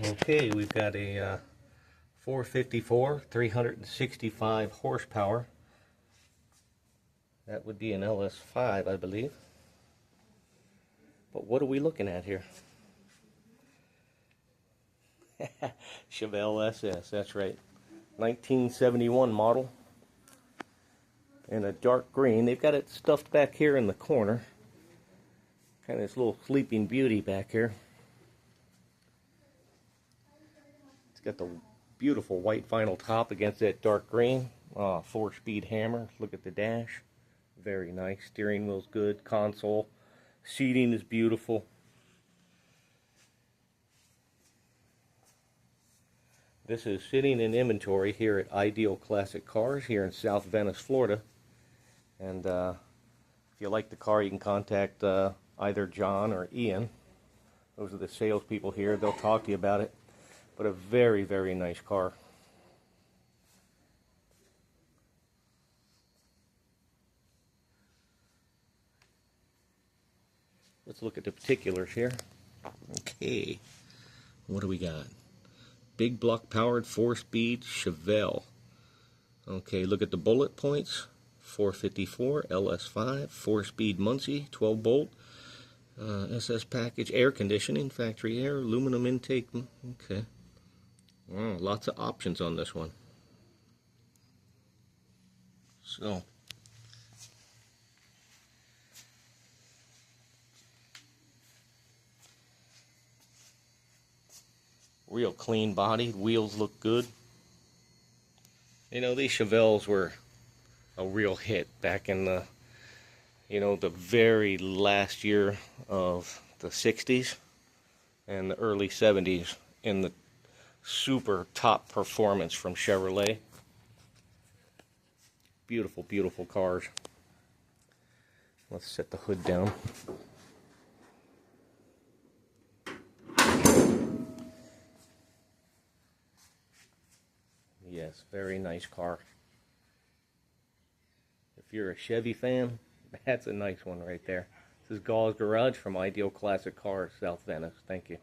Okay, we've got a 454, 365 horsepower. That would be an LS5, I believe. But what are we looking at here? Chevelle SS, that's right. 1971 model. In a dark green. They've got it stuffed back here in the corner. Kind of this little sleeping beauty back here. It's got the beautiful white vinyl top against that dark green. 4-speed hammer. Look at the dash. Very nice. Steering wheel's good. Console. Seating is beautiful. This is sitting in inventory here at Ideal Classic Cars here in South Venice, Florida. And if you like the car, you can contact either John or Ian. Those are the salespeople here. They'll talk to you about it. But a very, very nice car. Let's look at the particulars here. Okay, what do we got? Big block powered 4-speed Chevelle. Okay, look at the bullet points. 454 LS5, 4-speed Muncie, 12-bolt, SS package, air conditioning, factory air, aluminum intake. Okay, lots of options on this one. So, real clean body, wheels look good. You know, these Chevelles were a real hit back in the, the very last year of the 60s and the early 70s in the super top performance from Chevrolet. Beautiful, beautiful cars. Let's set the hood down. Yes, very nice car. If you're a Chevy fan, that's a nice one right there. This is Gauze Garage from Ideal Classic Cars, South Venice. Thank you.